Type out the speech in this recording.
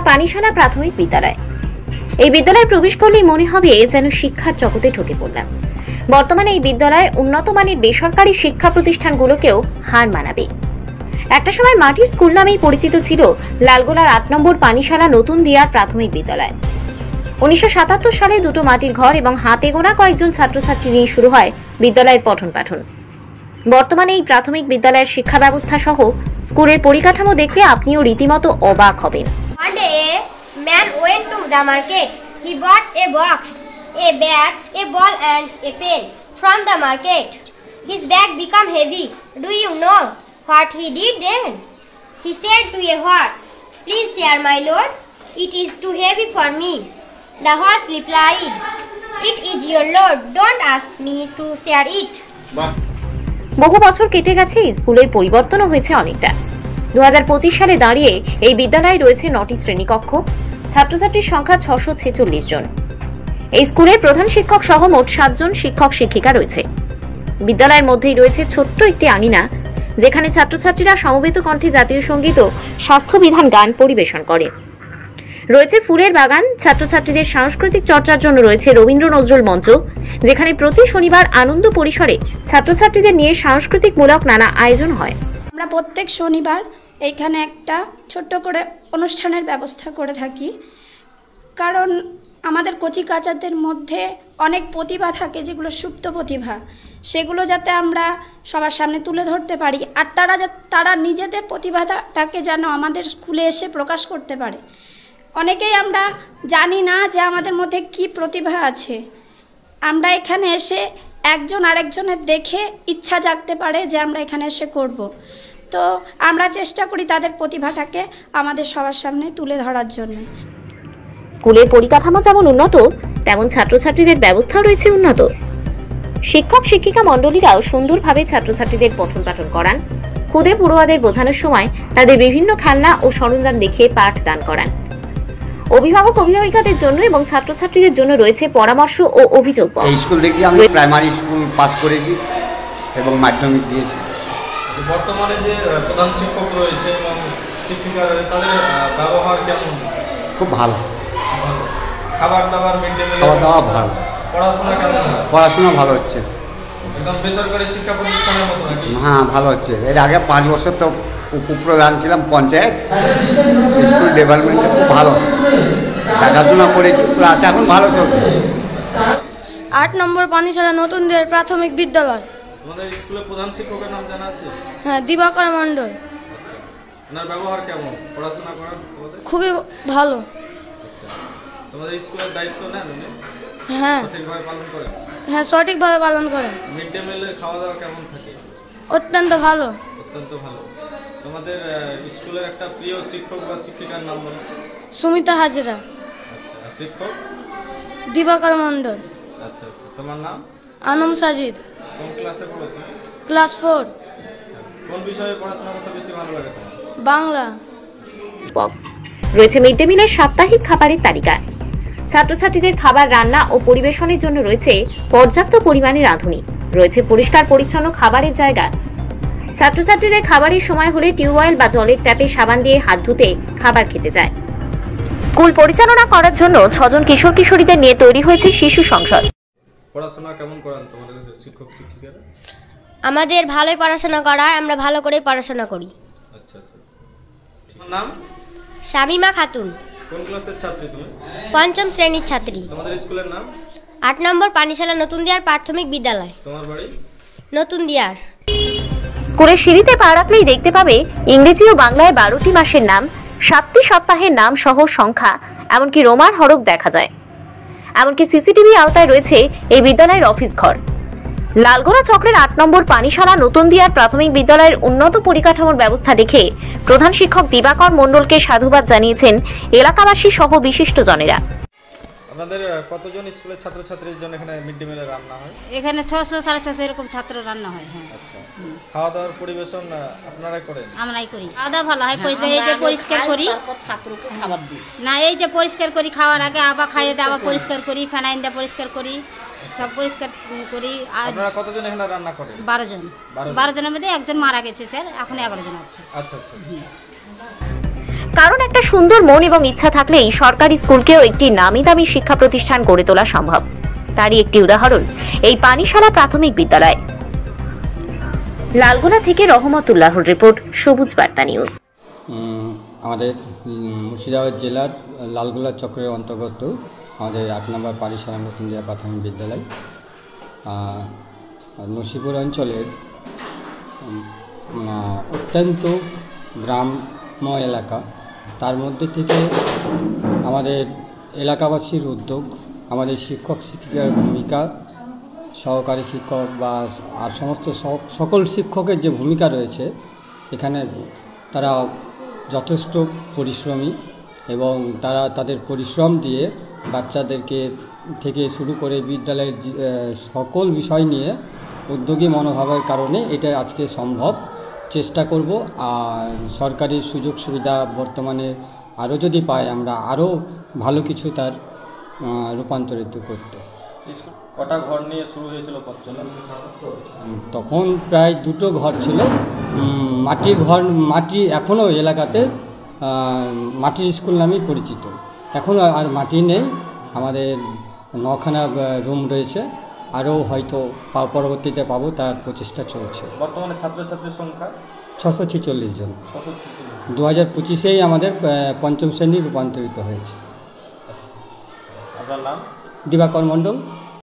পানিশালা প্রাথমিক বিদ্যালয়। এই বিদ্যালয়ে প্রবেশ করলেই মনে হবে যেন শিক্ষার জগতে ঢুকে পড়লাম। বর্তমানে এই বিদ্যালয় উন্নত মানের বেসরকারি শিক্ষা প্রতিষ্ঠানগুলোকেও হার মানাবে। একটা সময় মাটির স্কুল নামেই পরিচিত ছিল লালগোলার ৮ নম্বর পানিশালা নতুন দিয়ার প্রাথমিক বিদ্যালয়। ১৯৭৭ সালে দুটো মাটির ঘর এবং হাতে গোনা কয়েকজন ছাত্রছাত্রী নিয়ে শুরু হয় বিদ্যালয়ের পঠন পাঠন। বর্তমানে এই প্রাথমিক বিদ্যালয়ের শিক্ষা ব্যবস্থা সহ স্কুলের পরিকাঠামো দেখলে আপনিও রীতিমতো অবাক হবেন। One day a man went to the market. He bought a box, a bat, a ball and a pen from the market. His bag became heavy. Do you know what he did then? He said to a horse, "Please share my load. It is too heavy for me." The horse replied, "It is your load. Don't ask me to share it." বহু বছর কেটে গেছে, স্কুলের পরিবর্তনও হয়েছে অনেকটা। 2025 সালে দাঁড়িয়ে এই বিদ্যালয়ে রয়েছে 9টি শ্রেণীকক্ষ, ছাত্রছাত্রীর সংখ্যা 646 জন। এই স্কুলের প্রধান শিক্ষক সহ মোট 7 জন শিক্ষক শিক্ষিকা রয়েছে। বিদ্যালয়ের মধ্যেই রয়েছে ছোট্ট একটি আঙিনা, যেখানে ছাত্রছাত্রীরা সমবেত কণ্ঠে জাতীয় সঙ্গীত ও স্বাস্থ্যবিধান গান পরিবেশন করে। রয়েছে ফুলের বাগান, ছাত্রছাত্রীদের সাংস্কৃতিক চর্চার জন্য রয়েছে রবীন্দ্র নজরুল মঞ্চ, যেখানে প্রতি শনিবার আনন্দ পরিসরে ছাত্রছাত্রীদের নিয়ে সাংস্কৃতিকমূলক নানা আয়োজন হয়। আমরা প্রত্যেক শনিবার এইখানে একটা ছোট্ট করে অনুষ্ঠানের ব্যবস্থা করে থাকি, কারণ আমাদের কচি কাচাদের মধ্যে অনেক প্রতিভা থাকে, যেগুলো সুপ্ত প্রতিভা, সেগুলো যাতে আমরা সবার সামনে তুলে ধরতে পারি, আর তারা নিজেদের প্রতিভাটাকে যেন আমাদের স্কুলে এসে প্রকাশ করতে পারে। অনেকেই আমরা জানি না যে আমাদের মধ্যে কি প্রতিভা আছে। আমরা এখানে এসে একজন আরেকজনের দেখে ইচ্ছা জাগতে পারে যে আমরা এখানে এসে করব। তো আমরা চেষ্টা করি তাদের প্রতিভাটাকে আমাদের সবার সামনে তুলে ধরার জন্য। স্কুলের পরিকাঠামো যেমন উন্নত, তেমন ছাত্রছাত্রীদের ব্যবস্থাও রয়েছে উন্নত। শিক্ষক শিক্ষিকা মণ্ডলীরাও সুন্দরভাবে ছাত্রছাত্রীদের পঠন পাঠন করান। খুদে পড়ুয়াদের বোঝানোর সময় তাদের বিভিন্ন খেলনা ও সরঞ্জাম দেখিয়ে পাঠ দান করান। অভিভাবক অভিভাবিকাদের জন্য এবং ছাত্রছাত্রীদের জন্য রয়েছে পরামর্শ ও অভিযোগ। এই স্কুল থেকে আমি প্রাইমারি স্কুল পাস করেছি এবং মাধ্যমিক দিয়েছি। বর্তমানে যে প্রধান শিক্ষক রয়েছে এবং শিক্ষিকারা, তাদের ব্যবহার কেমন? খুব ভালো। খাবার দাবার, মিড ডে মিল, খাওয়া দাওয়া ভালো। পড়াশোনা কেমন? পড়াশোনা ভালো হচ্ছে, একদম বেসরকারি শিক্ষা প্রতিষ্ঠানের মতো নাকি? হ্যাঁ, ভালো হচ্ছে। এর আগে 5 বছর তো উপপ্রধান ছিলাম পঞ্চায়েত। স্কুল ডেভেলপমেন্টে খুব ভালো দেখাশোনা করেছি, ক্লাস এখন ভালো চলছে। 8 নম্বর পানিশালা নতুন দিয়ার প্রাথমিক বিদ্যালয়। তোমাদের স্কুলের প্রধান শিক্ষকের নাম জানা আছে? হ্যাঁ, দিবাকর মণ্ডল। ওনার ব্যবহার কেমন? পড়াশোনা করার খুবই ভালো। তোমাদের স্কুলের দায়িত্ব নেন উনি? হ্যাঁ, সঠিকভাবে পালন করেন? হ্যাঁ, সঠিকভাবে পালন করেন। মিড ডে মিলের খাওয়া দাওয়া কেমন থাকে? অত্যন্ত ভালো। অত্যন্ত ভালো। তোমাদের স্কুলের একটা প্রিয় শিক্ষক বা শিক্ষিকার নাম বলো? সুমিতা হাজরা। আচ্ছা, শিক্ষক? দিবাকর মণ্ডল। আচ্ছা, তোমার নাম? আনম সাজিদ। কোন ক্লাসে পড়ো তুমি? ক্লাস 4। কোন বিষয়ে পড়াশোনা করতে বেশি ভালো লাগে তোমার? বাংলা। বক্স রয়েছে মিড ডে মিলের সাপ্তাহিক খাবারের তালিকা। ছাত্রছাত্রীদের খাবার রান্না ও পরিবেশনের জন্য রয়েছে পর্যাপ্ত পরিমাণে রাঁধুনি। রয়েছে পরিষ্কার পরিচ্ছন্ন খাবারের জায়গা। ছাত্রছাত্রীদের খাবারের সময় হলে টিউবওয়েল বা জলের ট্যাপে সাবান দিয়ে হাত ধুতে খাবার খেতে যায়। স্কুল পরিচালনা করার জন্য 6 জন কিশোর কিশোরীদের নিয়ে তৈরি হয়েছে শিশু সংসদ। পড়াশোনা কেমন করান তোমাদের শিক্ষক শিক্ষিকারা? আমাদের ভালোই পড়াশোনা করায়, আমরা ভালো করেই পড়াশোনা করি। আচ্ছা আচ্ছা। তোমার নাম? শামিমা খাতুন। কোন ক্লাসের ছাত্রী তুমি? 5ম শ্রেণীর ছাত্রী। তোমাদের স্কুলের নাম? 8 নম্বর পানিশালা নতুন দিয়ার প্রাথমিক বিদ্যালয়। তোমার বাড়ি? নতুন দিয়ার। স্কুলের সিঁড়িতে পা রাখলেই দেখতে পাবে ইংরেজি ও বাংলায় 12টি মাসের নাম, 7টি সপ্তাহের নাম সহ সংখ্যা, এমনকি রোমান হরফ দেখা যায়। এমনকি সিসিটিভি আওতায় রয়েছে এই বিদ্যালয়ের অফিস ঘর। লালগোলা চক্রের 8 নম্বর পানিশালা নতুন দিয়ার প্রাথমিক বিদ্যালয়ের উন্নত পরিকাঠামোর ব্যবস্থা দেখে প্রধান শিক্ষক দিবাকর মণ্ডলকে সাধুবাদ জানিয়েছেন এলাকাবাসী সহ বিশিষ্টজনেরা। আপনাদের কতজন স্কুলের ছাত্রছাত্রীদের জন্য এখানে মিড ডে মিলে রান্না হয়? এখানে 600 650 এরকম ছাত্র রান্না হয়। হ্যাঁ, আচ্ছা। খাওয়া দাওয়ার পরিবেশন আপনারাই করেন? আমরাই করি। খাওয়া দাওয়া ভালো হয়, পরিষ্কার এই যে পরিষ্কার করি, ছাত্রকে খাবার দিই না, এই যে পরিষ্কার করি, খাওয়ার আগে আবার খাইয়ে দিয়ে আবার পরিষ্কার করি, ফেনাইল দিয়ে পরিষ্কার করি, সব পরিষ্কার করি। আপনারা কতজন এখানে রান্না করেন? 12 জন। 12 জনের মধ্যে একজন মারা গেছে স্যার, এখন 11 জন আছে। আচ্ছা আচ্ছা। কারণ একটা সুন্দর মন এবং ইচ্ছা থাকলেই সরকারি স্কুলকেও একটি নামি দামি শিক্ষা প্রতিষ্ঠান গড়ে তোলা সম্ভব। তারই একটি উদাহরণ এই পানিশালা প্রাথমিক বিদ্যালয়। লালগোলা থেকে রহমতুল্লাহর রিপোর্ট, সবুজ বার্তা নিউজ। আমাদের মুর্শিদাবাদ জেলার লালগোলা চক্রের অন্তর্গত আমাদের 8 নম্বর পানিশালা নতুন দিয়া প্রাথমিক বিদ্যালয় নসিপুর অঞ্চলের অত্যন্ত গ্রাম্য এলাকা। তার মধ্যে থেকে আমাদের এলাকাবাসীর উদ্যোগ, আমাদের শিক্ষক শিক্ষিকার ভূমিকা, সহকারী শিক্ষক বা আর সমস্ত সকল শিক্ষকের যে ভূমিকা রয়েছে এখানে, তারা যথেষ্ট পরিশ্রমী এবং তারা তাদের পরিশ্রম দিয়ে বাচ্চাদেরকে থেকে শুরু করে বিদ্যালয়ের সকল বিষয় নিয়ে উদ্যোগী মনোভাবের কারণে এটা আজকে সম্ভব। চেষ্টা করব আর সরকারি সুযোগ সুবিধা বর্তমানে আরও যদি পাই আমরা আরও ভালো কিছু তার রূপান্তরিত করতে। কটা ঘর নিয়ে শুরু হয়েছিল পথ চলা? তখন প্রায় 2টো ঘর ছিল, মাটির ঘর। মাটি এখনও এলাকাতে মাটির স্কুল নামেই পরিচিত। এখনও আর মাটি নেই, আমাদের 9খানা রুম রয়েছে, আরও হয়তো পরবর্তীতে পাবো, তার প্রচেষ্টা চলছে। বর্তমানে ছাত্রছাত্রীর সংখ্যা 646 জন। 2025-এই আমাদের 5ম শ্রেণী রূপান্তরিত হয়েছে। আপনার নাম? দিবাকর মণ্ডল।